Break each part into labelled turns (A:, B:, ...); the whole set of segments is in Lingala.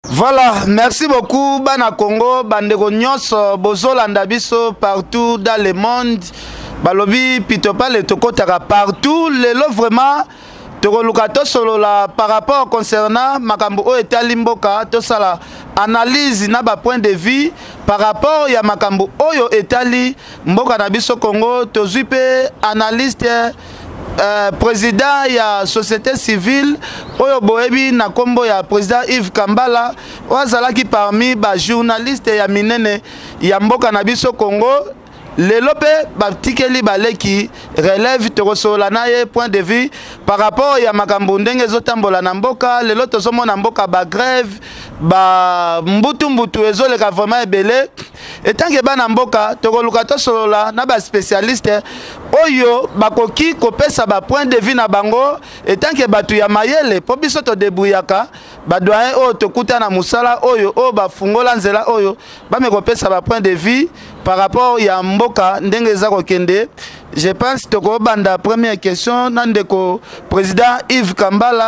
A: Voilà, merci beaucoup Bana Congo, Bandeko Nyos, Bozolanda biso partout dans le monde. Balobi Pitopal et Tokotara partout. Lelo vraiment Tokolukato solola par rapport concernant Makambo O Etalimboka, Tosala analyse na ba point de vue par rapport ya Makambo Oyo Etali Mboka na biso Congo, tozuipe analyste président ya société civile oyo boebi na kombo ya président Yves Kambala wazalaki parmi ba journaliste ya minene ya mboka na biso Congo. Lelo pe batikeli baleki relève tokosola na ye point de vue par rapport ya makambo ndenge ezotambola na mboka. Lelo tozomona mboka ba grève ba mbutu ezoleka vraiment ebele etange bana mboka tokoluka tosolola na ba spécialiste oyo bakoki kopesa ba point de vue na bango etange batu ya mayele po biso to debuyaka ba doyen oyo tokuta na musala oyo o bafungola nzela oyo bame kopesa ba point de vue par rapport ya mboka ndenge za kokende. Je pense toko banda première question nandeko président Yves Kambala.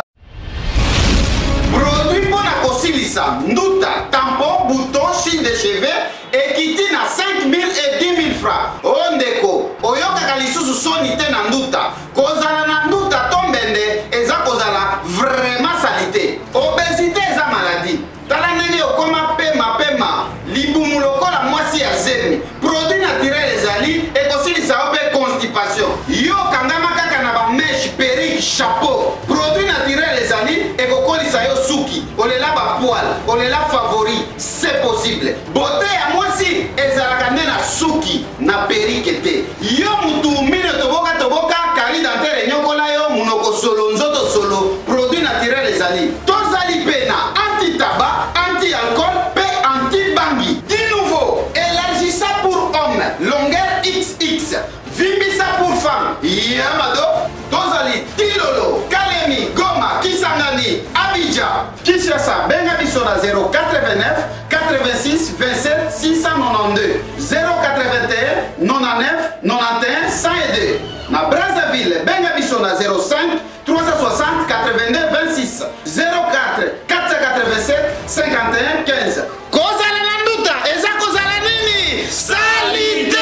B: Produit pour la kosilisa nduta tampon bouton chine de cheveux ekiti na 5 000 et 10 000 francs. Ondeko oyoka kalisusu soni te na nduta kozala na nduta tombende eza kozala vraiment salité. Obésité eza maladie. Tala nene okoma pema libumu lokola mwasi ya zemi. Produit naturel ezali ekosilisa ope constipation. Yo kangama kaka na ba mèche, perruque, chapeau. Produit naturel ezali ekokolisa yo suki. Olela ba poil, olela favori, c'est possible. Beauté ya mwasi ezalaka nde na suki na perruque te. Yo mutu mine toboka kali dentaire nyokola yo munoko solo nzoto solo. Produit naturel ezali. Tozali pena anti-tabac, anti-alcool, pe anti-bangi. Di nouveau, élargissa pour homme, longueur XX. Vibissa pour femme, Yamado, Tozali, Tilolo, Kalemi, Goma, Kisangani, Abidjan, Kinshasa, Bengabisona 089 86 27 692 081 99 91 102. Na Brazzaville, Bengabisona 05 360 82 26 04 487 51 15. Kozala Nanduta, eza kozala nini? Salité!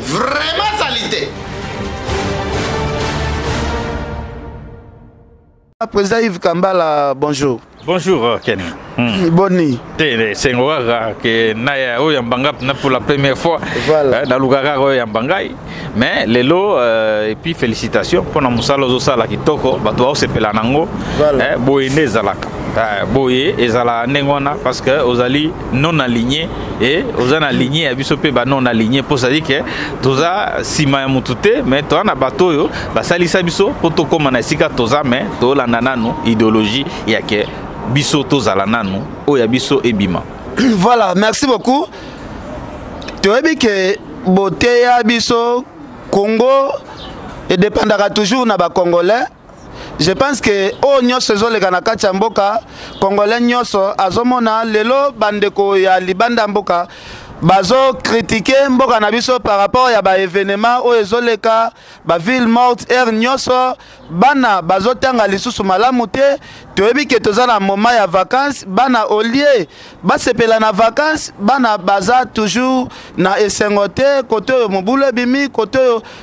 B: Vraiment salité!
A: Président Yves Kambala, bonjour.
C: Bonjour Ken.
A: Boni.
C: C'est un que naya oyambanga pour la première fois.
A: Voilà.
C: Dans le Gagara oyambangai. Mais les lots et puis félicitations pour la musalo zosala kitoko bato se pelanango.
A: Voilà.
C: Boyene zalaka. Boye ezala nengona parce que ozali non aligné et ozana aligné abisope ba non aligné pour ça dire que toza sima ya mutute mais to na bato yo basalisa biso poto koma na sika toza mais to la nananu idéologie ya ke biso tozala nanu oya biso ebima.
A: Voilà, merci beaucoup. Tu as dit que beauté ya biso Congo et dépendra toujours na ba congolais. Je pense que o nyoso zo le kanaka chamboka congolais nyoso azomona lelo bandeko ya libanda mboka bazo critiquer mboka na biso par rapport ya ba événement o ezoleka ba ville morte air nyoso bana bazo tanga lisusu malamu te. Toyebi ke toza na moment ya vacances bana olie basepela na vacances bana baza toujours na esengote kote mobule bimi kote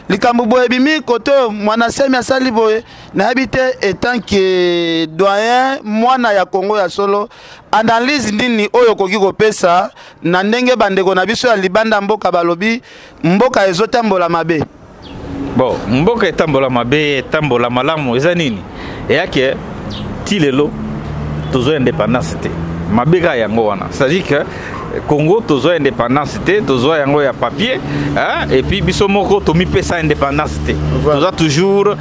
A: likambo boye bimi kote mwana semi asali boye na habite etant que doyen mwana ya Congo ya solo analyse ndini oyo koki kopesa na ndenge bandeko na biso ya libanda mboka balobi mboka ezotambola mabe.
C: Bon, mboka etambola mabe etambola malamu eza nini? Eyake tilelo tozo indépendance te. Mabega yango wana. C'est-à-dire que Congo tozo indépendance te, tozo yango ya papier, hein, et puis biso moko tomi pesa indépendance te. Toza toujours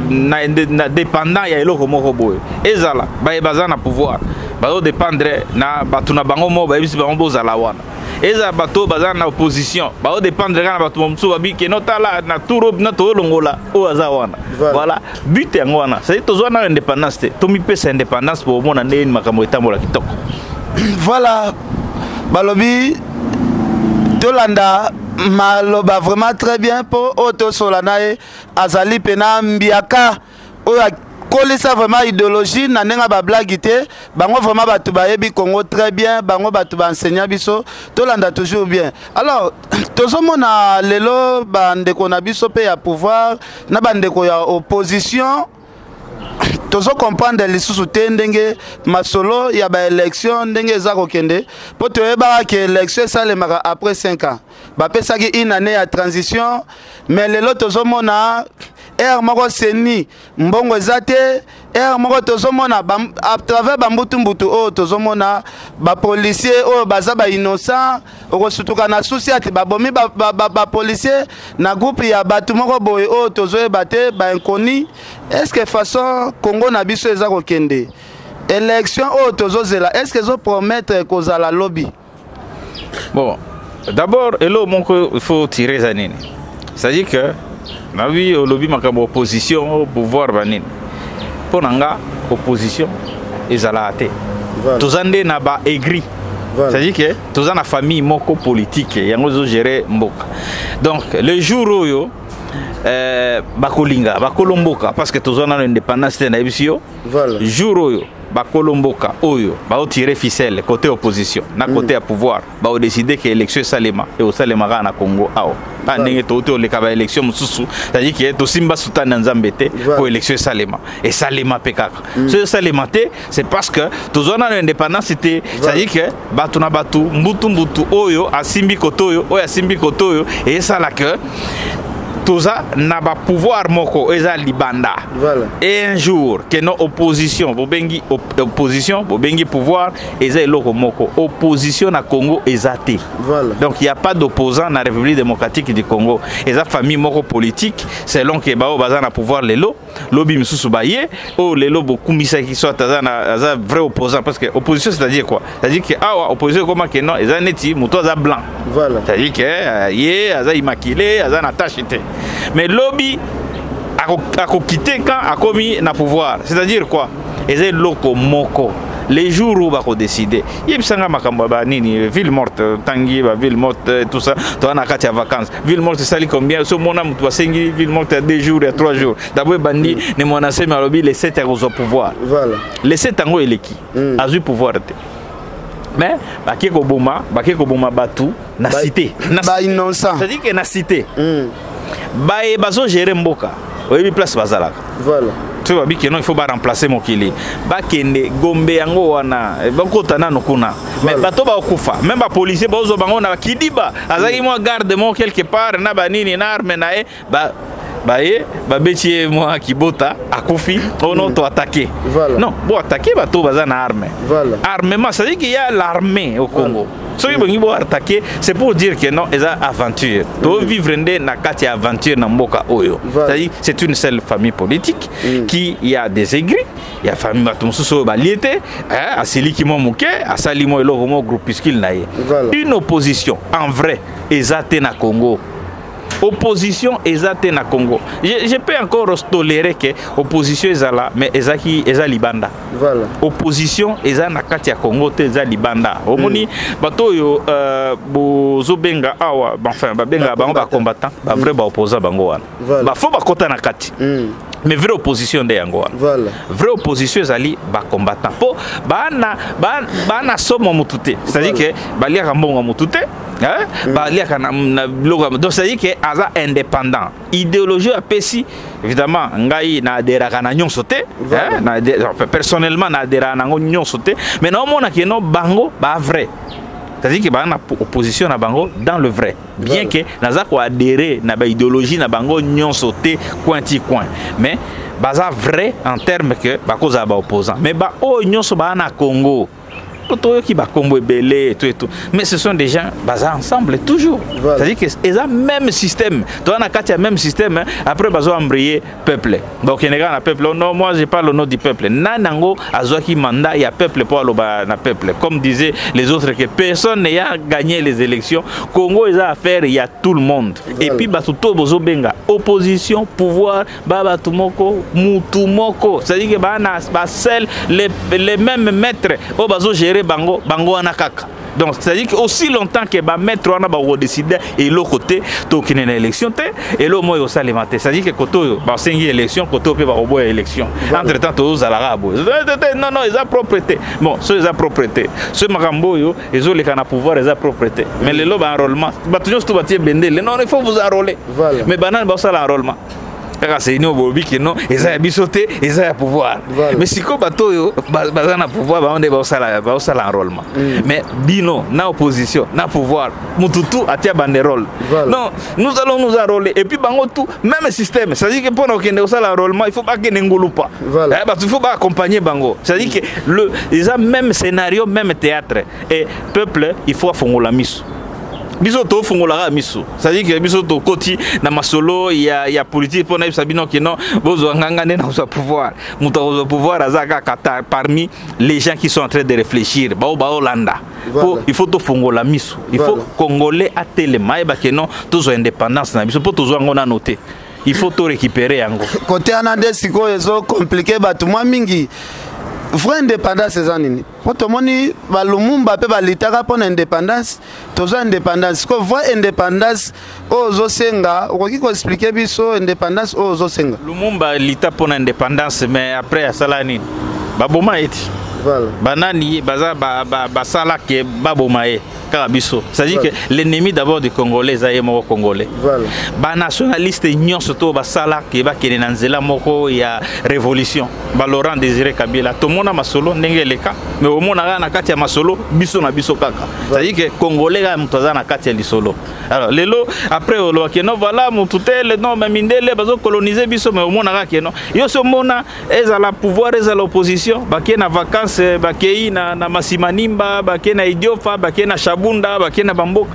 C: na dépendant ya eloko moko boye. Ezala ba bazana pouvoir. Bazo dépendre na batuna bango mo ba biso bango bozala wana. Eza bato bazana na opposition bao dépendre kana bato momsu babi ke notala na turo na to longola o azawana. Voilà but yango wana c'est tozo na indépendance te tomi pesa indépendance pour mona ndeni makambo etambola kitoko.
A: Voilà balobi tolanda maloba vraiment très bien pour auto solanae azali pena mbiaka oya kolisa vraiment idéologie na nenga ba blague te bango vraiment batu bayebi Congo très bien bango batu ba enseignant biso tolanda toujours bien alors tozomona lelo bandeko na biso pe ya pouvoir na bandeko ya opposition tozo comprendre lisusu te ndenge masolo ya ba élection ndenge eza kokende po toyeba ke élection esalemaka après 5 ans bapesaki une année ya transition mais lelo tozomona ere moko seni mbongo eza te ere moko tozomona à travers bambutu oyo tozomona bapolisier oyo baza innocent okosutuka na susi ati babomi bapolisier na groupe ya bato moko boye oyo tozoyeba te bainconi est-ce que façon Congo na biso eza kokende élection oyo tozozela est-ce que ezopromettre kozala lobby?
C: Bon, d'abord il faut tirer ça nini, c'est-à-dire que na oui au lobby makambo opposition au pouvoir banini pour nanga opposition ezala te tozande na ba aigri c'est-à-dire que toza na famille moko politique yango zo gérer mboka donc le jour oyo bakolinga bakolomboka parce que toza na indépendance na bisio jour oyo bakolomboka oyo ba tirer ficelle côté opposition na côté à pouvoir ba décider que élection salema et au salema na Congo ao ndenge to le kaba élection mususu c'est-à-dire que to simba sultana nzambe te pour élection salema et salema pekaka ce salema te c'est parce que toza na indépendance te c'est-à-dire que batu na batu mbutu oyo asimbi kotoyo oyo asimbi kotoyo et ça là que toza na ba pouvoir moko eza libanda et un jour que nos opposition bobengi opposition bobengi pouvoir eza eloko moko opposition na Congo ezate donc il y a pas d'opposant na République démocratique du Congo eza famille moko politique selon que bao baza na pouvoir lelo lobby misusu baye o lelo bokumisa ki soit aza vrai opposant parce que opposition c'est-à-dire quoi, c'est-à-dire que awa opposition comme que non eza neti muto aza blanc c'est-à-dire que ye aza immaculé aza na tache te. Mais lobby a quitté quand a commis na pouvoir. C'est-à-dire quoi? Et c'est loko moko. Les jours où on va décider. Il y a makamba nini ville morte tangi ville morte tout ça. Toi na katia vacances. Ville morte ça li combien? Ce mon âme toi sengi ville morte à 2 jours et 3 jours. D'abord bandi ne monacé mais lobby les 7 au pouvoir. Voilà. Les 7 tango eleki. Azu pouvoir te. Mais bakeko boma batu na cité.
A: Ba innocent.
C: C'est-à-dire que na cité. Bae bazo gérer mboka oyebi place bazalaka voilà tu vois bien que non il faut pas remplacer mokili bakende gombe yango wana bakota nano kuna mais bato ba okufa même ba policier bazo bango na kidiba azaki moi garde mo quelque part na banini na arme na e baye babetie moi kibota akufi ono to attaquer voilà. Non bon attaquer bato baza na arme voilà. Armement ça dit qu'il y a l'armée au Congo voilà. Ce qui est attaqué, c'est pour dire que non, c'est une aventure. Tu vivre dans une aventure dans Mboka Oyo. C'est-à-dire c'est une seule famille politique qui y a des aigris, il y a famille Matumsuso Baliete, à celui qui m'a mouké, à Salimo et l'Oromo groupuscule naïe. Une opposition en vrai, exacte na Congo. Opposition exacte na Congo. Je peux encore tolérer que opposition est là, mais ezaki eza libanda. Voilà. Opposition eza na kati ya Congo te eza libanda. Omoni bato yo bozobenga awa, enfin babenga bango ba combattant, ba vrai ba opposant bango wana. Ba fo ba kota na kati. Mais vraie opposition de yango wana. Voilà. Vraie opposition ezali ba combattant. Po bana somo mutute. C'est-à-dire que balia kambongo mutute. Donc ça dit que aza indépendant idéologie a pesi évidemment ngai na adhéraka na nyonso te personnellement na adhéraka na nyonso te mais na mona que non bango ba vrai c'est-à-dire que ba na opposition na bango dans le vrai bien que naza ko adhérer na ba idéologie na bango nyonso te coin mais baza vrai en termes que ba cause ba opposant mais ba o nyonso ba na Congo qui va combo belé et tout. Mais ce sont des gens basés ensemble toujours. Voilà. C'est-à-dire que c'est un même système. Toi, on a un même système. Après, ils ont embrayé peuple. Donc, il y a un peuple. Non, moi, je parle au nom du peuple. Nanango, Azoaki Manda, il y a peuple pour le peuple. Comme disaient les autres, que personne n'a gagné les élections. Congo, il y a affaire, il y a tout le monde. Voilà. Et puis, Batuto Bozobenga, opposition, pouvoir, Babatumoko, Mutumoko. C'est-à-dire que les mêmes maîtres, au Bazo gérer bango anakaka Donc c'est-à-dire que aussi longtemps que ba maître on a ba décider et l'autre côté to qui une élection et l'autre moi au salématé, c'est-à-dire que koto ba cinq élection koto pe ba robo élection. Entre-temps tous à l'arabo. Non non, ils ont propriété. Bon, ceux ils ont propriété. Ceux makambo yo, ils ont les cana pouvoir, ils ont propriété. Mais les lots enrôlement, ba toujours tout bâtir bendé. Non, il faut vous enrôler. Mais banane ba ça l'enrôlement. C'est une bobi qui non, ils ont bisoté, ils ont pouvoir. Mais si quoi bateau yo, bazana pouvoir, on est ba ça l'enrôlement. Mais bino, na opposition, na pouvoir, mututu atia banderole. Non, nous allons nous enrôler et puis bango tout même système. Ça dit que pour nous qu'on ça l'enrôlement, il faut pas que n'engolo pas. Il faut pas accompagner bango. Ça dit que ils ont même scénario, même théâtre et peuple, il faut fongo la mise. Biso to fongola miso, c'est-à-dire que biso to koti na masolo il y a politique pour na sabino que non bozo ngangane na sa pouvoir muto au pouvoir azaka kata parmi les gens qui sont en train de réfléchir ba Hollanda il faut to fongola miso, il faut congolais à telema ba que non tous indépendance na biso pour tous ngona noter, il faut to récupérer yango
A: côté anande siko ezo compliqué ba tout moi mingi vraie indépendance c'est ça nini poto moni ba Lumumba pe ba litaka pour indépendance tozo indépendance ko vraie indépendance ozo senga okoki ko expliquer biso indépendance ozo senga
C: Lumumba lita pour indépendance mais après sala nini baboma eti voilà banani baza ba sala ke baboma e Karabiso. C'est-à-dire que l'ennemi d'abord du Congolais, c'est le Congolais. Voilà. Les nationalistes, ils surtout Basala, qui va qu'il y a il y a révolution. Laurent Désiré Kabila. Tout le monde a masolo, n'est le cas. Mais au monde a Katia masolo, biso na biso kaka. C'est-à-dire que Congolais a mutaza na Katia li solo. Alors les lots après au loa non voilà mututel non mais mindele bazo coloniser biso mais au monde a que non. Yo so mona est à la pouvoir est à l'opposition. Baké na vacances, baké na Masimanimba, baké na Idiofa, baké na Bunda bakena bamboka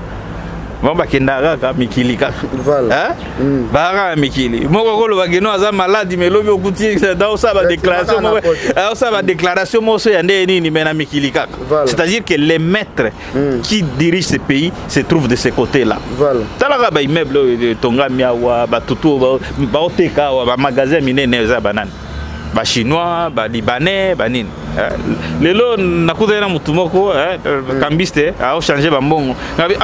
C: bon bakenda kaka mikili kaka voilà hein bara mikili moko kolo bageno aza malade mais lobi okuti dans ça ba déclaration alors ça ba déclaration mo so yande nini mais na mikili kaka c'est-à-dire que les maîtres qui dirigent ce pays se trouvent de ce côté-là voilà tala ba immeuble de Tongami wa ba tutu ba oteka wa ba magasin minene za banane ba chinois ba libanais ba nini lelo nakuta na mutumoko kambiste a changer ba mbongo ngabi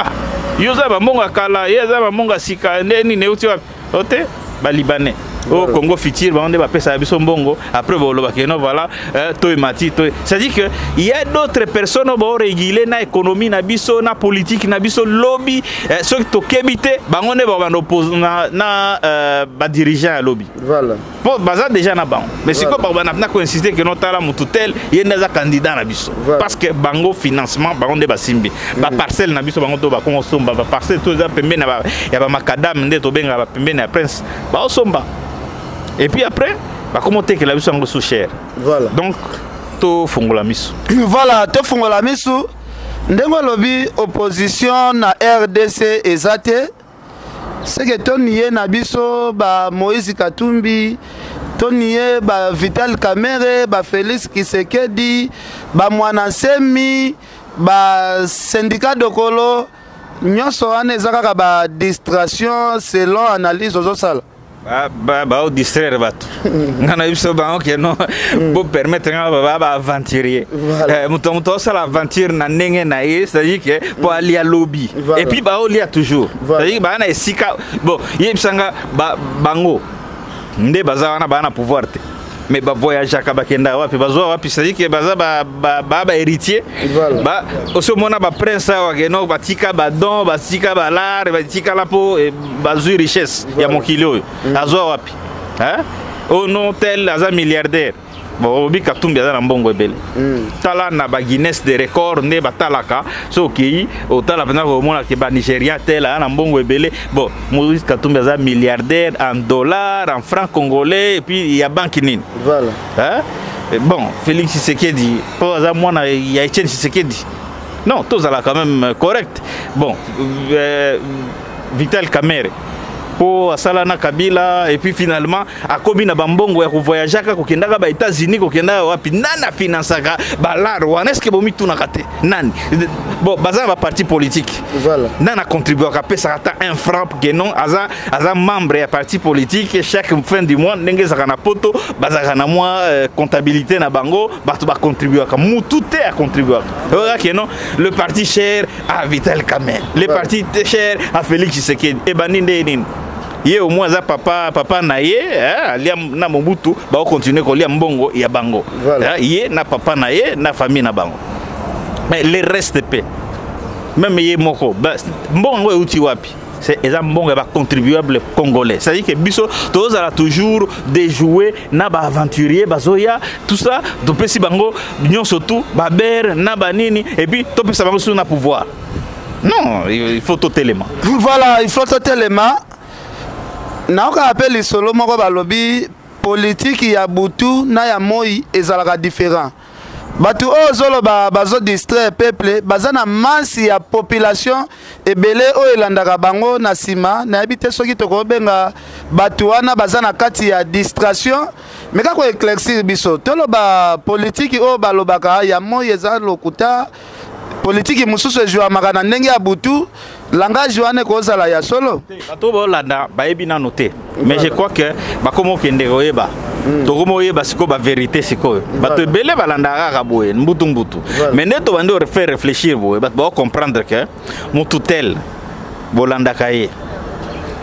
C: yoza ba mbongo akala yeza ba mbongo sika neni ne uti wapi ote ba libanais au Congo fitir ba onde ba pesa biso mbongo après boloba que non voilà toi mati toi c'est-à-dire que il y a d'autres personnes ba réguler na économie na biso na politique na biso lobby ceux qui to kebité ba onde ba oppose na ba dirigeant à lobby voilà pour baza déjà na bango mais c'est quoi ba na insister que non tala mututel yenda za candidat na biso parce que bango financement ba onde ba simbi ba parcelle na biso bango to ba kongo somba ba parcelle to za pembe na ba ya ba makadam nde to benga ba pembe na prince ba somba. Et puis après, bah comment t'es que la mission est sous cher. Voilà. Donc, tout fongola misu.
A: Voilà, tout fongola misu. Ndengo lobby opposition na RDC ezate. C'est que toniye na biso ba Moïse Katumbi, toniye ba Vital Kamerhe, ba Félix Tshisekedi, ba Mwanasemi, ba syndicat Dokolo. Nyonso ane ezaka ba distraction selon analyse ozo sala.
C: Bah distraire bato ngana biso ba ok non pour permettre ba aventurier muto ça l'aventure na ndenge na ye c'est-à-dire que pour aller à lobby et puis ba oli a toujours c'est-à-dire ba na esika bon yebisanga bango nde baza na pouvoir te mais ba voyage à Kabakenda wapi bazwa wapi c'est-à-dire que baza ba héritier ba aussi mona ba prince wa geno ba tika ba don ba tika ba lar ba tika la po ba zu richesse ya mokili azwa wapi hein au non tel aza milliardaire bon obi Katumbi aza na mbongo ebele tala na ba Guinness de record ne batalaka so ki o tala pena ko mona ke ba Nigeria tel na mbongo ebele bon Moïse Katumbi aza milliardaire en dollars en francs congolais et puis il y a banque nini voilà hein bon Félix Tshisekedi pour aza mona ya Etienne Tshisekedi non tous ala quand même correct bon Vital Kamerhe po asala na Kabila et puis finalement akobi na bambongo ya voyager ko kendaka ba États-Unis ko kenda wapi nana financaka balar wana est-ce que bomi tuna kate nani bon baza ba parti politique
A: voilà
C: nana contribuer ka pesa ata 1 franc que non aza membre ya parti politique chaque fin du mois ndenge zaka na poto baza na moi comptabilité na bango batu ba contribuer ka mutute a contribuer que non le parti cher à Vital Kamerhe le parti cher à Félix Tshisekedi et baninde nini ye au moins za papa na ye alia na Mobutu ba continuer ko lia mbongo ya bango ye na papa na ye na famille na bango mais le reste pe même ye moko mbongo uti wapi c'est un mbongo ba contribuable congolais c'est à dire que biso tous ala toujours déjouer na ba aventurier bazoya tout ça to pesi bango nyonso tout ba ber na banini et puis to pesa bango sur na pouvoir non il faut tout élément
A: voilà il faut tout élément. Naoka appelle solo moko balobi politique ya butu na ya moi ezalaka différent. Batu ozolo bazo distraire peuple bazana masse ya population ebele o elandaka bango na sima na habite soki toko benga batu wana bazana kati ya distraction mais kako éclaircir biso tolo ba politique o balobaka ya moi ezala lokuta politique mususu ejwa makana ndenge ya butu langage wane kozala ya solo
C: bato bolanda bayebi nano te mais je crois que bakomo kende oyeba tokomo oyeba siko ba vérité siko bato ebele balanda kaka boye mbutu mais neto bande faire réfléchir boye bato ba comprendre que mutu tel bolanda kaye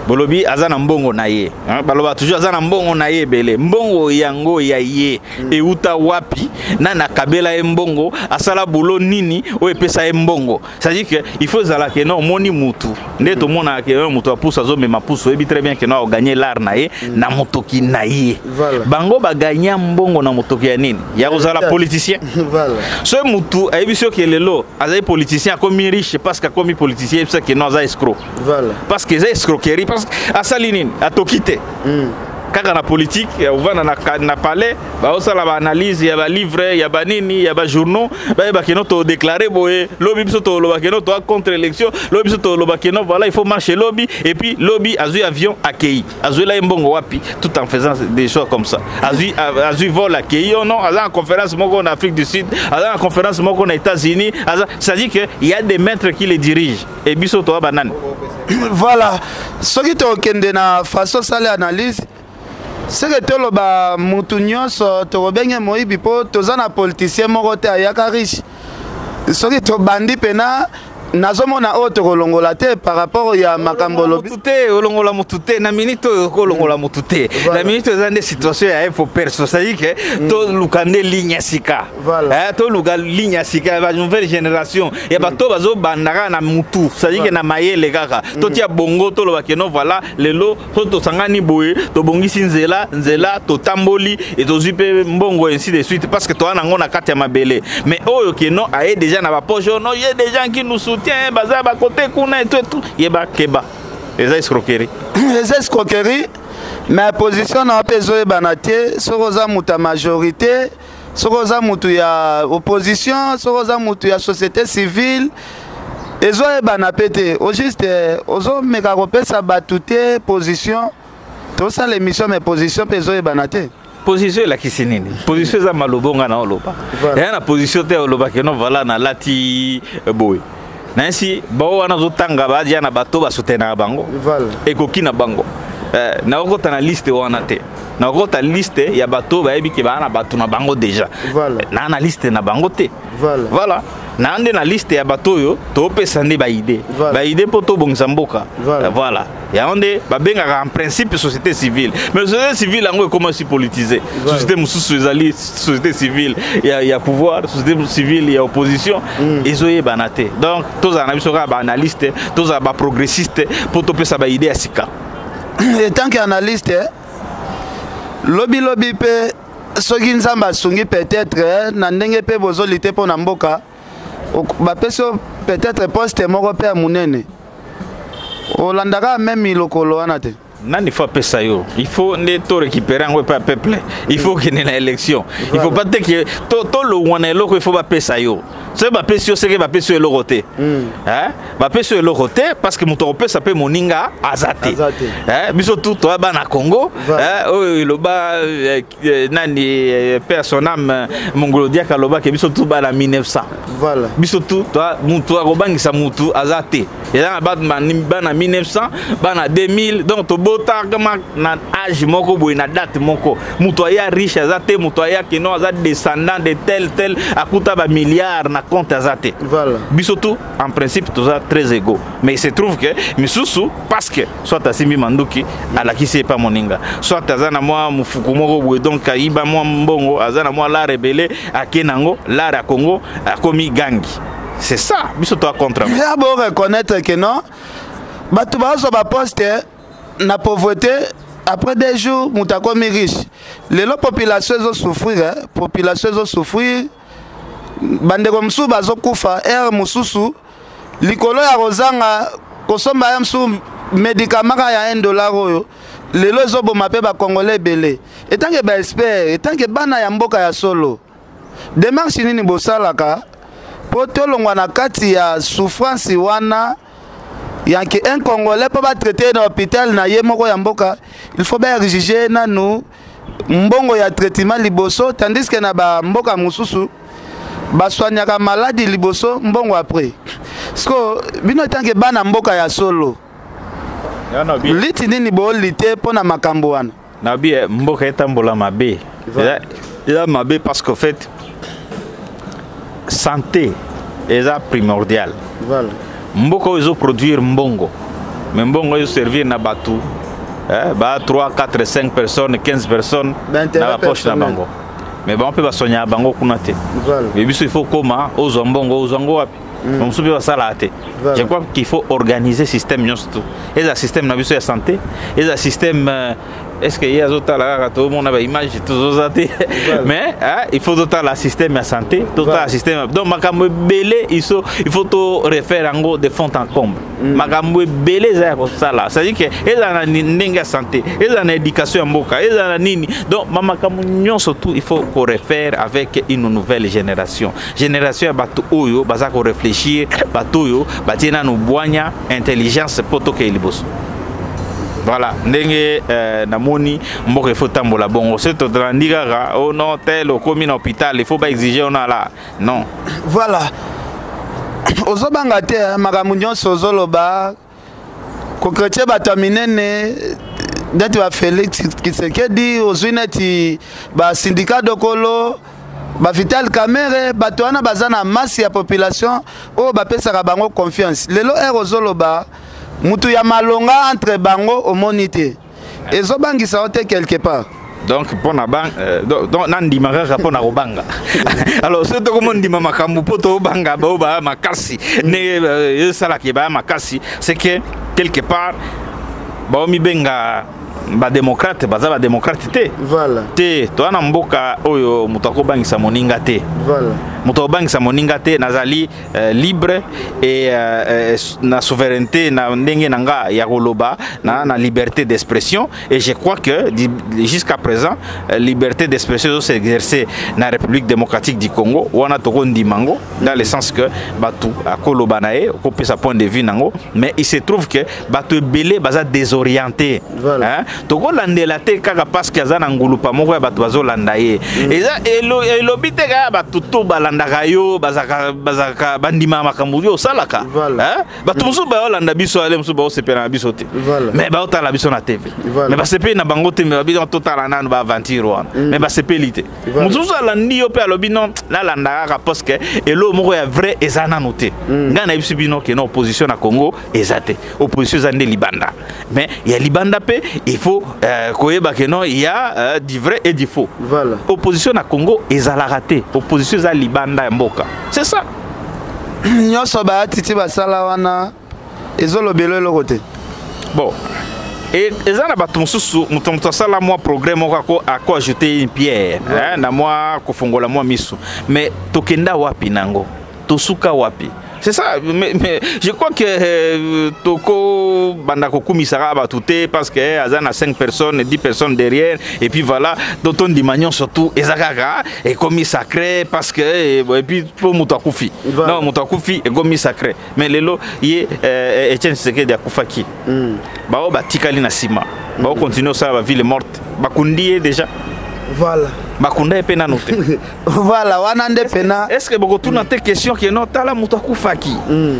C: bolobi azana mbongo na ye baloba toujours azana mbongo na ye bele mbongo yango ya ye e uta wapi na kabela e mbongo asala bulo nini o epesa e mbongo ça dit que il faut zala que non moni mutu ndeto mona que mutu apusa zo me mapuso ebi très bien que non gagner l'art na ye na motoki na ye bango ba gagner mbongo na motoki ya nini ya kozala politicien
A: voilà
C: so mutu ayebiso que lelo azai politicien comme riche parce que comme politicien c'est que non za escroc
A: voilà
C: parce que za escroquerie asalinini atokite kaka na politique ya uvana na palais ba osala ba analyse ya ba livre ya ba nini ya ba journaux ba keno to déclarer boye lobby biso to loba keno to contre élection lobby biso to loba keno voilà il faut marcher lobby et puis lobby azui avion accueilli azui la mbongo wapi tout en faisant des choses comme ça azui vol accueilli non en conférence moko en Afrique du Sud en conférence moko en États-Unis ça dit que il y a des maîtres qui les dirigent et biso to banane
A: voilà ce qui to kende na façon sale analyse c'est que tolo ba mutu nyonso to benge moyibi po tozana politicien moko te ayaka riche soki to bandi pena nazomona oto kolongola te par rapport ya makambo lobi
C: te olongola mutute na minute kolongola mutute la minute zande situation ya info perso ça dit que to lukande ligne sika to luga ligne sika ba nouvelle génération ya bato bazo bandaka na mutu ça dit que na mayele kaka to tia bongo to loba que non voilà lelo to sangani boye to bongisi nzela to tamboli et to zipe mbongo ainsi de suite parce que to ana ngona kati ya mabele mais oyo que non aye déjà na ba poche non il y a des gens qui nous tiens baza ba côté kuna et tout yeba keba les escroqueries
A: mais position na peso banate sokoza muta majorité sokoza mutu ya opposition sokoza mutu ya société civile ezo bana pété au juste ozo meka kopesa batute position to ça l'émission mais position peso banate
C: position la kisinini position za malobonga na oloba ya na position te oloba que non voilà na lati boy nansi bao wana zotanga ba dia na bato ba soutenir bango
A: voilà
C: ekoki na bango na okota na liste wana te na okota liste ya bato ba yebi ke ba na bato na bango déjà
A: voilà
C: na liste na bango te
A: voilà
C: na ande na liste ya bato yo to pesa nde ba idée poto bongisa mboka voilà ya onde ba benga en principe société civile mais société civile ngo comment si politiser société mususu ezali société civile ya pouvoir société civile ya opposition ezoye banate donc tous ana biso ka ba analyste tous ba progressiste poto pesa ba idée ya sika
A: et tant qu'analyste lobby pe soki nzamba sungi peut-être na ndenge pe bozolite po na mboka bapeso peut-être poste moko pe munene olandaka même lokolo wana te
C: nani faut pesa yo il faut ne to récupérer un peuple il faut qu'il y ait une élection il faut pas que to lo wana loko il faut pas pesa yo c'est ba pesio c'est que ba pesio eloroté hein ba pesio eloroté parce que moto peut ça peut moninga azate hein biso tout toi ba na Congo hein oh le ba nani personnam mongolo dia kaloba ke biso tout ba na 1900
A: voilà
C: biso tout toi mutu akobangisa mutu azate et là ba na 1900 ba na 2000 donc to bota kama na âge moko boy na date moko mutu ya riche azate mutu ya kino azate descendant de tel akuta ba milliard na compte azate
A: voilà
C: bisoto en principe tous très égaux mais il se trouve que misusu parce que soit asimi manduki alakisi pas moninga soit azana moi mufuku moko boy donc kaiba moi mbongo azana moi la rebelle akenango la ra Congo akomi gangi c'est ça bisoto contre
A: il a beau reconnaître que non batu bazo ba poste na pauvreté après des jours mutakomi riche les populations ont souffrir population ont souffrir bandeko msu bazokufa mususu likolo ya rozanga kosomba ya msu médicament ya $1 oyo lelo ezoboma pe ba congolais belé etange ba expert etange bana ya mboka ya solo démarche nini bosalaka po tolongwa na kati ya souffrance wana yanke un congolais peut pas traiter dans l'hôpital na ye moko ya mboka il faut bien exiger nanu mbongo ya traitement liboso tandis que na ba mboka mususu baswanyaka maladie liboso mbongo après sko bino tanke bana mboka ya solo liti nini bo lité pona makambo wana
C: na bien mboka etambola mabe ila mabe parce qu'en fait santé est primordial
A: voilà
C: mboka ils produire mbongo mais mbongo ils servir na batu ba 3 4 5 personnes 15 personnes dans la poche na bango mais bon on peut pas soigner bango kunate voilà mais il faut comment aux mbongo wapi on se peut ça là je crois qu'il faut organiser système nyonso et le système na biso ya santé et le système est-ce qu'il y a d'autres là tout le monde a image tous autres mais il faut d'autres la système de santé d'autres la système donc makambo belé il faut tout refaire en gros de fond en comble makambo belé ça là c'est à dire que et la ndenge santé et la éducation mboka et la nini donc makambo nyonso tout il faut qu'on refaire avec une nouvelle génération batu oyo baza ko réfléchir batu oyo batina no boanya intelligence poto ke liboso. Voilà, ndenge namoni mboka il faut tambola bongo c'est tout ndika oh non tel au commune hôpital il faut pas exiger on a là non
A: voilà ozobanga te makambo nyonso ozoloba konkretie bato minene ndati ba Félix Tshisekedi ozwi neti ba syndicat dokolo ba Vital Kamerhe bato wana baza na masse ya population o bapesaka bango confiance lelo ozoloba mutu ya malonga entre bango omonité ezobangisa ote quelque part
C: donc pour na bang donc nandi maraka pour na robanga alors c'est comme on dit makambu poto banga ba makasi ne sala ki ba makasi c'est que quelque part ba mi benga ba démocrate baza ba démocrate te
A: voilà
C: te to na mboka oyo mutako bangisa moninga te
A: voilà
C: mutako bangisa moninga te nazali libre et na souveraineté na ndenge nanga ya koloba na liberté d'expression et je crois que jusqu'à présent liberté d'expression s'exercer na République démocratique du Congo wana toko ndimango dans le sens que batu akoloba nae ko pesa point de vue nango mais il se trouve que batu belé baza désorienté
A: voilà
C: toko landela te kaka parce que azana ngulupa moko ya batu bazolanda ye eza elobi te kaka batu to balandaka yo bazaka bandima makambo yo salaka batu musu baolanda biso ale musu baosepela na biso te mais baotala biso na TV mais basepeli na bango te mais babiso totala nanu baaventure wana mais basepeli te mususu alandi yo mpe alobi non nalanda kaka parce que elo moko ya vrai eza nanu te ngai na biso bino ke na opposition na Congo eza te opposition eza nde libanda mais ya libanda mpe il faut il y a du vrai et du faux.
A: Voilà.
C: Opposition à Congo est à la raté. Opposition à Libanda Mboka. C'est ça.
A: Nyoso ba titi ba sala wana ezolo belo lo côté.
C: Bon. Et ça na bato mususu mutomto sala moi programme ko ajouter une pierre hein na moi ko fongola moi misu. Mais tokenda wapi nango? Tosuka wapi? C'est ça, mais je crois que Toko Bandako Kumisara va tout parce que Azan a 5 personnes, 10 personnes derrière, et puis voilà, d'autres dimanions surtout, Ezagaga, et comme sacré, parce que, et puis pour Moutakufi. Non, Moutakufi est comme sacré. Mais le lot, il est Etienne Tshisekedi à Koufaki. Bao Batikali Nasima. Bao continue ça, la ville est morte. Bakundi déjà.
A: Voilà.
C: Bakunda pena note.
A: Voilà, wanande pena.
C: Est-ce que beaucoup de tes questions qui non tala Moutakoufaki.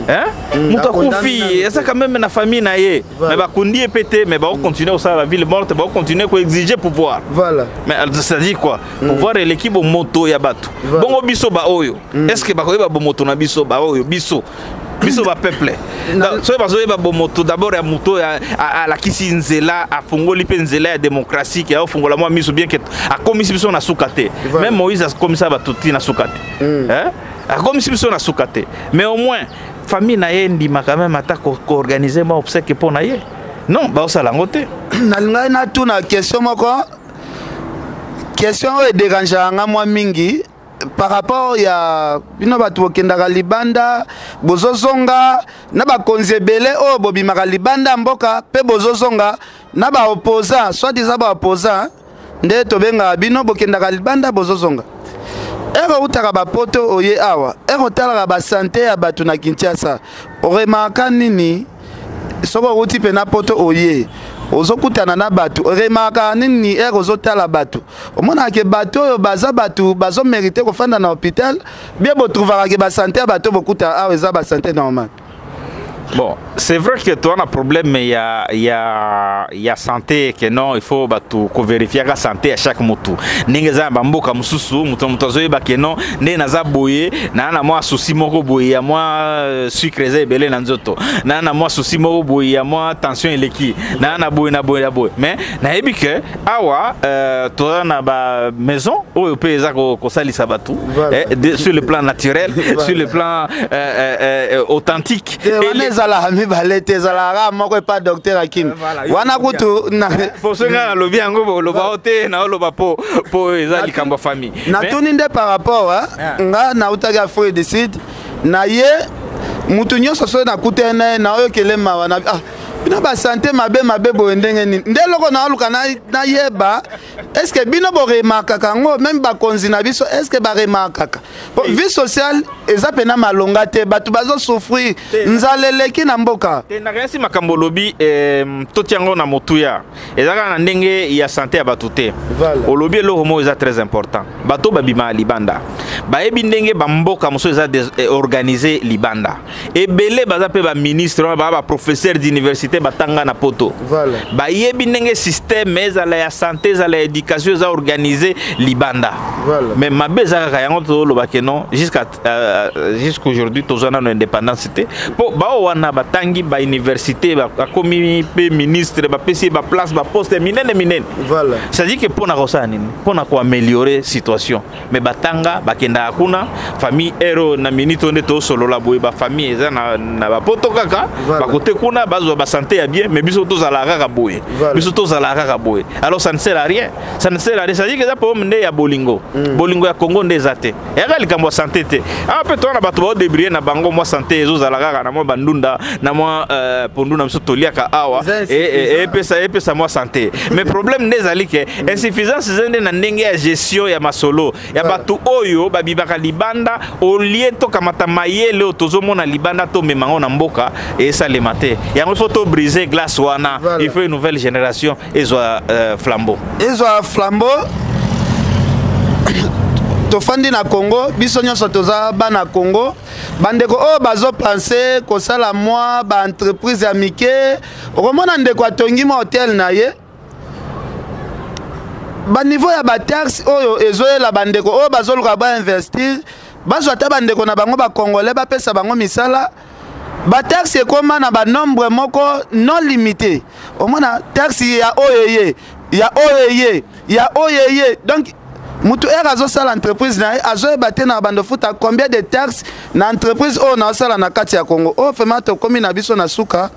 C: Hein? Moutakufi, ça quand même na famille na ye. Mais Bakundi est pété, mais ba continuer ça, la ville est morte, ba continuer à exiger pouvoir.
A: Voilà.
C: Mais ça dit quoi? Pouvoir et l'équipe moto ya batu. Bongo biso ba oyo. Est-ce que ba koyeba bo moto na biso ba oyo biso? Biso va peuple. So bazoye ba moto d'abord ya moto à la kisi nzela a fongoli pe nzela ya démocratie qui a fongola moi miso bien que a commis biso na sukate. Même Moïse a commis ça ba tuti na sukate. Hein? A commis biso na sukate. Mais au moins famille na yendi ma quand même attaque ko organiser ma obsèque pour na ye. Non, ba osala ngote.
A: Na ngai na tuna question moko. Question e dérange nga moi mingi. Par rapport ya bino batu bokendaka libanda bozozonga na bakonzi ebele oyo bobimaka libanda mboka pe bozozonga na baopposant soit disant baopposant nde tobengaka bino bokendaka libanda bozozonga ero utaka bapoto oye awa ero otalaka basante ya bato na Kinshasa oremaka nini soko uti pe na poto oye ozokutana na bato remaka nini ero ozotala bato omona ke bato oyo baza bato bazo mériter kofanda na hôpital bien botrouvaka ke basante ya bato bokuta awa eza basante normal.
C: Bon, c'est vrai que toi, on a un problème, mais il y a santé, que non, il faut vérifier la santé à chaque moto. N'engeza bamboka mususu, mutozoe ba que non, ne naza boye, na moi souci moko boye, moi sucre belé nanzoto, na moi souci moko boye, moi tension eleki, na boye na boye. Mais na ebi que awa toi na ba maison, o pe za ko sali sabatu, sur le plan naturel, sur le plan authentique.
A: Zala mi balete zala moko pas docteur Hakim wana kutu na
C: fosenga lobi yango loba ote na loba po ezali kamba famille
A: na tuni nde par rapport nga na utaga frère de sud na ye mutu nyonso so na kutena na oyo kelema wana bino ba santé mabe boendenge nini ndeloko na luka na yeba est-ce que bino bo remarka kango même ba konzi na biso est-ce que ba remarka vie sociale eza pena malonga te batu bazo souffrir nzaleleki na mboka
C: te na kasi makambo lobi totiango na motuya ezaka na ndenge ya santé ya batu te olobi lo homo eza très important bato babima libanda ba ebi ndenge ba mboka moso eza organiser libanda ebele baza pe ba ministre ba professeur d'université batanga na poto ba yebi ndenge système ezala ya santé ezala éducation eza organiser libanda mais mabeza ka yango to lo bakeno jusqu'aujourd'hui tozana na indépendance te po ba wana batangi ba université ba komi pe ministre ba pesi ba place ba poste minene ça dit que pona kosa nini pona ko améliorer situation mais batanga bakenda kuna famille ero na minito nde to solo la boye ba famille eza na ba poto kaka ba kote kuna bazo ba santé ya bien mais biso to za la kaka boye biso to za la kaka boye alors ça ne sert à rien ça dit que ça pour mende ya bolingo ya Congo ndezate ya likambo santé te après toi na bato ba débrier na bango moi santé ezo za la kaka na moi bandunda na moi ponduna biso toliaka awa et pesa moi santé mais problème ndezali que insuffisance zende na ndenge ya gestion ya masolo ya bato oyo babibaka libanda au lieu to kamata mayele otozomona libanda to memango na mboka et ça le maté yango faut to briser glace wana il faut une nouvelle génération ezwa flambeau
A: tofandi na Congo biso nyonso toza bana Congo bandeko oyo bazo penser kosala mwa ba entreprise ya mike okomona ndeko atongi mo hotel na ye ba niveau ya ba taxe oyo ezoyela bandeko oyo bazoluka ba investir bazwa ata bandeko na bango ba congolais bapesa bango misala ba taxe ekoma na ba nombre moko non limité omona taxe ya oyeye donc mutu azo sala entreprise na azo baté na bando futa combien de taxes na entreprise o na sala na kati ya Congo o vraiment to komi na biso na suka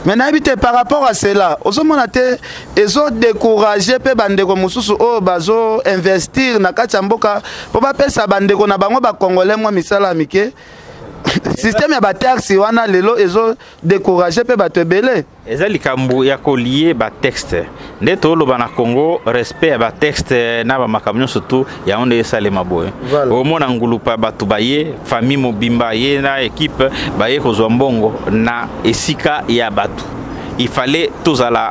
A: mais na habité par rapport à cela ozo mona te ezo décourager pe bandeko mususu o bazo investir na kati ya mboka po ba pesa bandeko na bango ba congolais mwa misala mike système ya bataxe wana lelo ezo décourager pe bato ebele
C: eza likambo ya kolie batexte nde toloba na Congo respect ya batexte na bamakambo nyonso tu yango nde esalema boye omona ngulupa bato baye famille mobimba ye na équipe baye kozwa mbongo na esika ya bato il fallait tous à la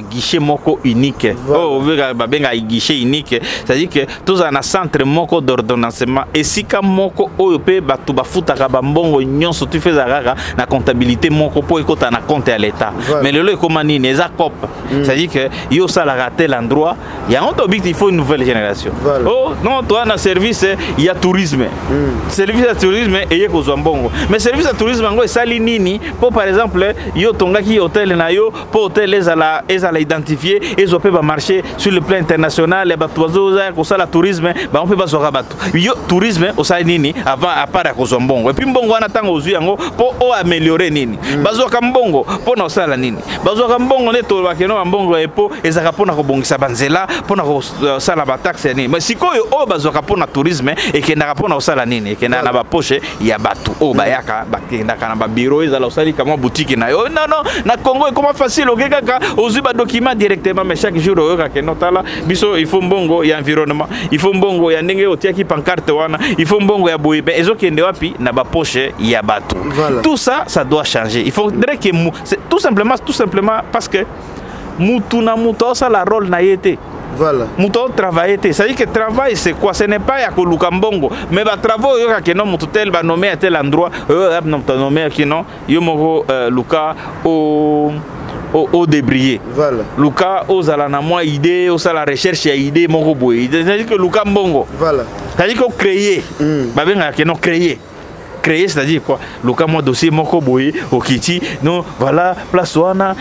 C: guichet moko unique. Oh, babenga guichet unique. C'est-à-dire que tous à un centre moko d'ordonnancement. Et si comme moko OEP batu bafuta kabambongo nyon surtout fait zaraga na comptabilité moko po ekota na compte à l'État. Mais le lieu comment ni les acop. C'est-à-dire que yo ça la raté l'endroit. Il y a un objectif, il faut une nouvelle génération. Oh non, toi na service il y a tourisme. Service à tourisme et yeko zambongo. Mais service à tourisme ngo sali nini pour par exemple yo tongaki hôtel na yo pour hôtel ezala identifier ezo pe ba marcher sur le plan international et bato bazoza ko sala tourisme ba on peut ba zoka bato yo tourisme o sala nini avant à part ko zombongo et puis mbongo wana tango ozu yango pour o améliorer nini bazoka mbongo pour na sala nini bazoka mbongo ne to ba keno mbongo e po ezaka pona ko bongisa banzela pona ko sala ba taxe nini mais sikoyo o bazoka pona tourisme et kenda pona sala nini et kenda na ba poche ya bato o bayaka bakenda kana ba bureau ezala osali kama boutique na yo non na Congo comment facile o kaka ozuba document directement mais chaque jour o kaka notala biso il faut mbongo ya environnement il faut mbongo ya ndenge otiaki pancarte wana il faut mbongo ya boye ben ezokende wapi na ba poche ya bato tout ça ça doit changer il faudrait que tout simplement parce que mutu na mutu ça la rôle na yete.
A: Voilà.
C: Mouton travailler, c'est-à-dire que travail c'est quoi? Ce n'est pas ya koluka mbongo, mais ba travaux yo ka non mutu tel ba nommé à tel endroit, non nommé qui non, yo moko luka au débrier.
A: Voilà.
C: Luka aux ala na moi idée, aux la recherche ya idée moko boy. C'est-à-dire que luka mbongo.
A: Voilà.
C: C'est-à-dire que créer. Ba benga que non créer. Créer, c'est-à-dire quoi? Le cas moi dossier moko boye au Kiti, non, voilà, place wana,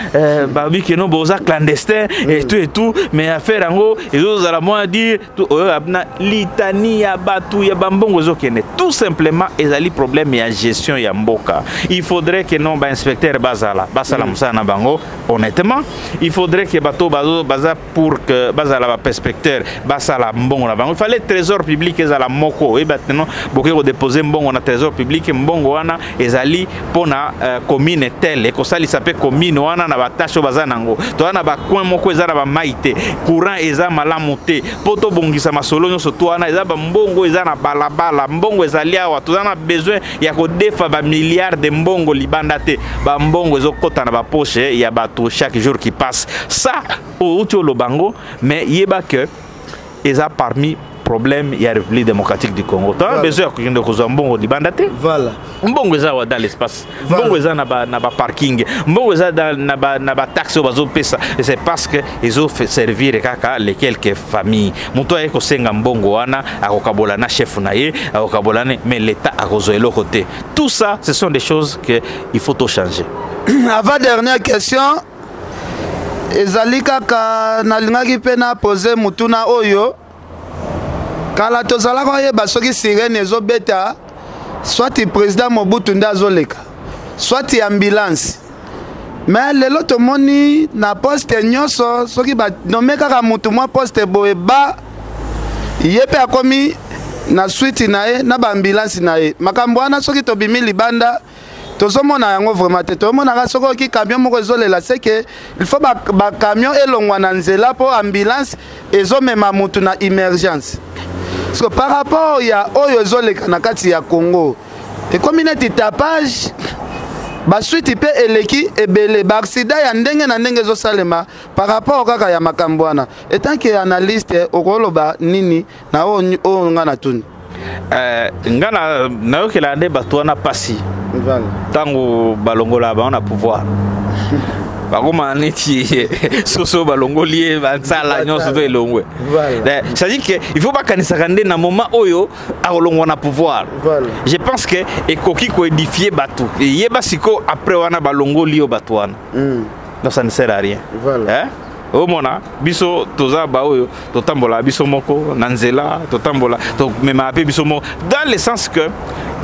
C: babi que non boza clandestin et tout, mais affaire en gros, et autres à la moi dire tout abna litanie ya batu ya bambongo zokene. Tout simplement, ezali problème ya gestion ya mboka. Il faudrait que non ba inspecteur basala musana bango, honnêtement, il faudrait que bato baza pour que basala ba inspecteur basala mbongo na bango. Il fallait trésor public ezala moko et maintenant bokeko déposer mbongo na trésor public mbongo wana ezali pona commune tel et ko sali s'appelle commune wana na batasho bazanango to wana ba coin moko ezala ba maite courant eza malamu te poto bongisa masolo nyoso to wana eza ba mbongo eza na balabala mbongo ezali awa to wana besoin ya ko defa ba milliards de mbongo libanda te ba mbongo ezokota na ba poche ya bato chaque jour qui passe ça au tio bango mais yeba que eza parmi problème il y a République démocratique du Congo. Tu as besoin de causer mbongo libandate.
A: Voilà.
C: Mbongo eza dans l'espace. Mbongo eza na ba parking. Mbongo eza na ba taxe bazo pesa. Et c'est parce que ils ont fait servir kaka les quelques familles. Muto eko senga mbongo wana akokabola na chef na ye, akokabola mais l'état a rezoelo côté. Tout ça ce sont des choses que il faut tout changer.
A: Avant dernière question. Ezali kaka nalingaki pena poser mutuna oyo. Kala tozala ko yeba soki sirene ezobeta soit président Mobutu ndazoleka soit ambulance mais lelo tomoni na poste nyoso soki ba nommé kaka mutu mwa poste boeba yepe akomi na suite nae na ba ambulance nae makambo wana soki tobimi libanda tozomona yango vraiment te tomona ka soko ki camion moko ezolela c'est que il faut ba camion elongwa na nzela po ambulance ezomema mutu na emergence. Parce que par rapport à Oyo na kati ya Congo, et comme il y a tapage, ba suite pe eleki ebele ba accident ya ndenge na ndenge zo salema par rapport au kaka ya makambwana. Et tant que analyste okoloba nini na o ngana tuni.
C: Ngana na yo kela nde batwana pasi.
A: Voilà.
C: Tango balongola ba on a pouvoir. Bakoma neti soso balongolier bansala nyonso to elongwe. Ça dit que il faut pas kanisa kande na moment oyo akolongwa na pouvoir.
A: Voilà.
C: Je pense que ekoki ko édifier batu. Yeba siko après wana balongolio batwana. Non ça ne sert à rien.
A: Voilà.
C: Hein? Au mona biso toza ba oyo totambola biso moko nanzela totambola to mema pe biso moko dans le sens que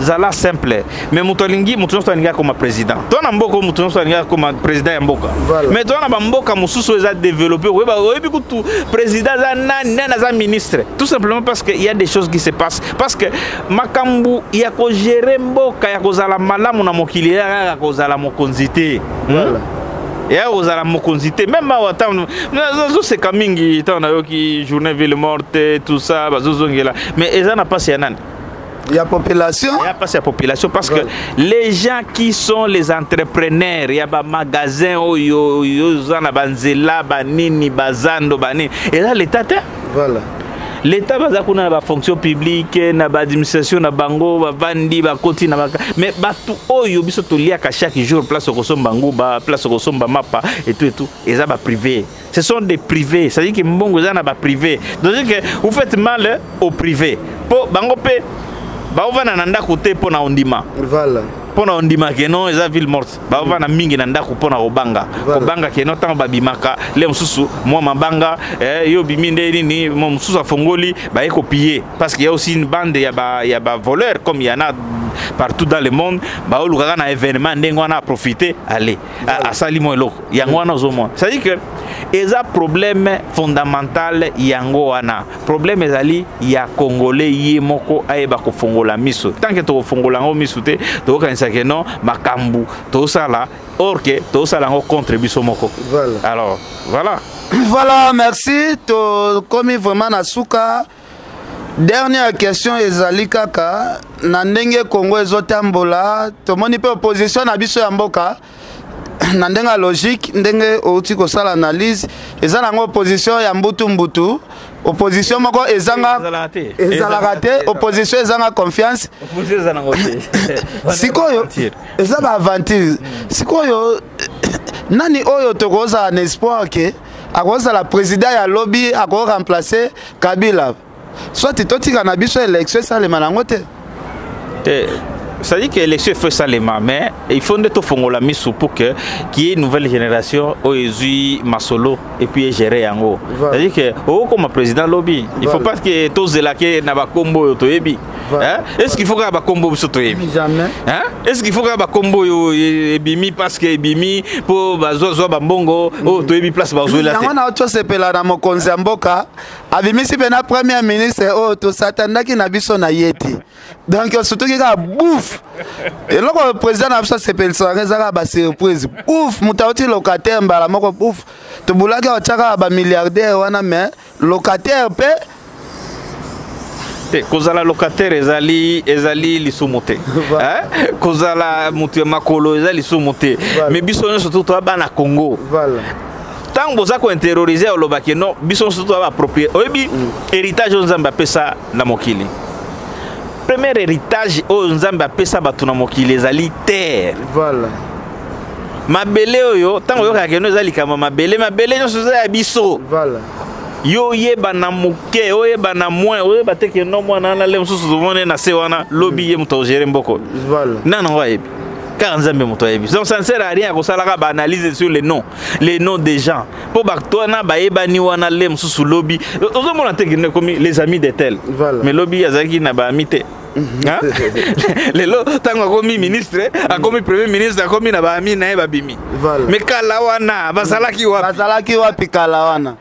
C: zala simple mais mutolingi mutoso alinga comme président tona mboko mutoso alinga comme président ya mboka mais tona ba mboka mususu eza développer oyebi kutu président za nani za ministre tout simplement parce que il y a des choses qui se passent parce que makambu ya ko gérer mboka ya kozala malamu na mokili ya kozala mokonzité ya kozala mokonzité même awata zo se kamingi tona yoki journée ville morte tout ça bazozongela mais eza na passe ya nani.
A: Il y a population.
C: Il y a pas cette population parce que les gens qui sont les entrepreneurs, il y a des magasins, il y a banzela, banini, bazando, banini. Et là l'État,
A: voilà.
C: L'État a une fonction publique, une administration, une bango, une bandi, une côté, mais tout oyo biso to lié à chaque jour place au bango, place au mapa et tout et tout. Et ça va privé. Ce sont des privés. Ça veut dire que mbongo ça na ba privé. Donc que vous faites mal au privé. Pour bango pe baovana na ndako te pona ondima
A: voilà
C: pona ondima keno eza ville morte baovana mingi na ndako pona kobanga kobanga keno tango babimaka le mususu mwa mabanga yo biminde nini mo mususu afongoli ba ekopier parce qu'il y a aussi une bande ya ba voleurs comme il y en a partout dans le monde ba olukaka na événement ndengo na profiter aller à salimo eloko yango wana ozomo ça dit que eza problème fondamental yango wana problème ezali ya congolais yemoko ayeba ko fongola miso tant que to fongola ngo miso te to kanisa que non makambu to sala or que to sala ngo contre biso moko
A: voilà
C: alors
A: voilà merci to komi vraiment na suka. Dernière question ezali kaka na ndenge Congo ezotambola tomoni pe opposition na biso ya mboka na ndenga logique ndenge outi ko sala analyse eza na opposition ya mbutu opposition moko ezanga te opposition ezanga confiance
C: opposition ezanga ngote
A: sikoyo eza ba aventure sikoyo nani oyo tokoza na espoir ke akoza la président ya lobby ako remplacer Kabila soit totika na biso élection ça le malangote
C: ça dit que l'élection fait ça les mains mais il faut de tout fongola misu pour que qu'il y ait une nouvelle génération oezui masolo et puis gérer yango ça dit que comme président lobby il faut pas que tous la que na ba combo to yebi hein est-ce qu'il faut que ba combo biso to yebi
A: jamais
C: hein est-ce qu'il faut que ba combo ebimi parce que ebimi pour bazozo ba mbongo to yebi place bazozo la
A: yango na auto sepela na mokonzi mboka abimisi pena premier ministre to satandaki na biso na yeti donc surtout que bouffe et là le président a fait sepelisa ngeza ba surprise bouffe mutauti locataire mbala moko bouffe to bulaka otaka ba milliardaire wana mais locataire pe
C: kozala locataire ezali lisumote hein kozala mutu makolo ezali lisumote mais biso surtout to bana Congo
A: voilà
C: tant boza ko terroriser olobaki non biso surtout ba approprier oyebi héritage nzamba pesa na mokili premier héritage o nzamba apesa batu na mokili ezali terre
A: voilà
C: mabele oyo tango yo kakeno ezali kama mabele nyonso eza ya biso
A: voilà
C: yo yeba na muke oyeba na moins oyeba te ke no mwana na le mususu zovone na se wana lobby ye muto gérer mboko
A: voilà
C: non wayebi car nzambe muto yebi donc ça ne sert à rien ko sala ka analyser sur les noms des gens pour bakto na bayeba ni wana le mususu lobby ozomona te ke comme les amis de tel mais lobby azaki na ba amité hein lelo tango akomi ministre akomi premier ministre akomi na ba ami na ba bimi mais kala wana bazalaki
A: wapi kala wana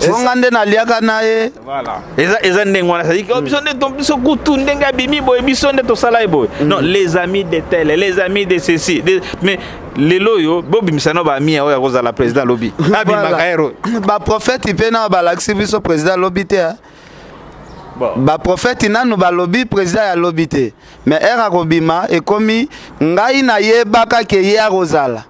A: ngande na liaka nae
C: voilà eza ndengwana ça dit que biso nde biso kutu ndenga bimi boy biso nde to sala boy non les amis de tel les amis de ceci mais lelo yo bobimisano ba ami oya koza la président lobby abima kaero
A: ba prophète ipena ba laxi biso président lobby te ba prophète nanu ba lobby président ya lobby te mais era kobima ekomi ngai na yebaka ke ye akozala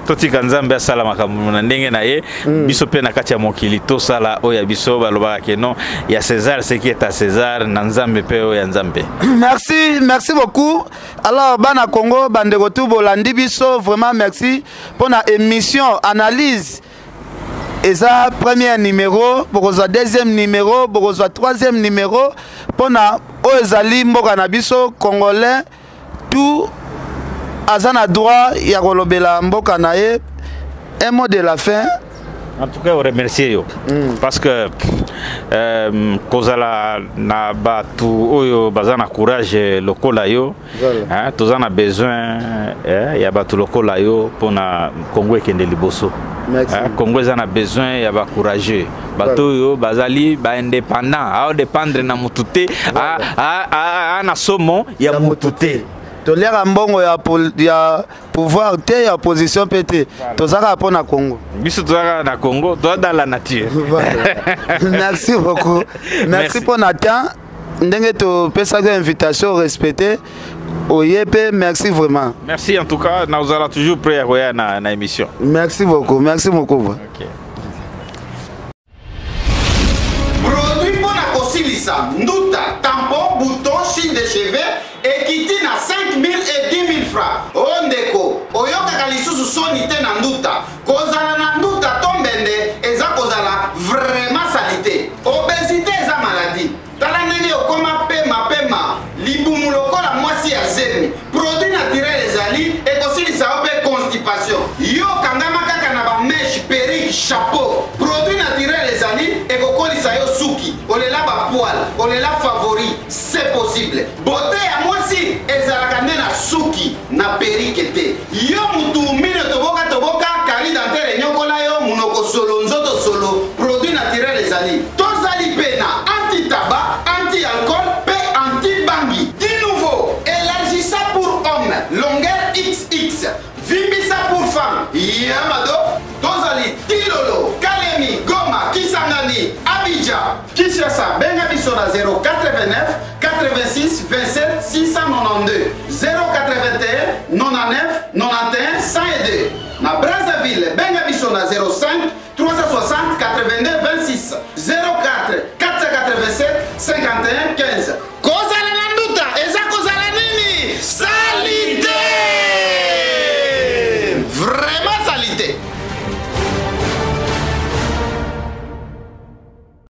C: totika nzambe asala makambo na ndenge na ye biso pe na kati ya mokili to sala oya biso balobaka ke non ya César ce qui est à César na nzambe pe oya nzambe.
A: Merci beaucoup. Alors bana Congo bande retour bolandi biso vraiment merci pour la émission analyse eza premier numéro bokozwa deuxième numéro bokozwa troisième numéro pour na oyezali mboka na biso congolais tout azana droit ya kolobela mboka na ye un mot de la fin
C: En tout cas, on remercie yo. Parce que kozala na batu oyo bazana courage lokola yo. Hein, tozana besoin ya batu lokola yo pona Congo ekende liboso. Congo a besoin ya ba courageux. Bato yo bazali ba indépendant, a dépendre na mutute a na somo ya mutute.
A: Tolera mbongo ya pouvoir te ya opposition pété. Tozaka po na Congo.
C: Biso tozaka na Congo, toi dans la nature.
A: Merci beaucoup. Merci pour Nathan. Ndenge to pesa invitation respecter. Oyepe, merci vraiment.
C: Merci en tout cas, nous allons toujours prêt à regarder na émission.
A: Merci beaucoup, merci beaucoup.
C: OK.
B: Produit pour la Kosilisa, Nduta, tampon, bouton, chine de cheveux, et qui tient à 5 000 et 10 000 francs. Ondeko, Oyoka Kalisusu sonite na Nduta, Kozala na Nduta tombende, eza kozala vraiment salité. Obésité eza maladie. Tala nenge okoma pema, libumu lokola mwasi ya zemi. Produit naturel ezali, ekosilisa ope constipation. Yo kangama kaka na ba mèche, perruque, chapeau. Produit naturel ezali, ekokolisa yo suki. Olela ba poil, olela favori, c'est possible. Beauté ya mwasi ezalaka nde na suki, na perruque te. Yo mutu mine toboka, kali dentaire nyokola yo, munoko solo, nzoto solo. Produit naturel ezali. Tozali pena, anti-tabac, anti-alcool, anti-bangui. Du nouveau, élargissa pour homme, longueur XX. Vibissa pour femme, Yamado, Tozali, Tilolo, Kalemi, Goma, Kisangani, Abidjan, Kinshasa, Bengabisona 089 86 27 692 081 99 91 102. Na Brazzaville, Bengabisona 05 360 82 26 04 487 51 15.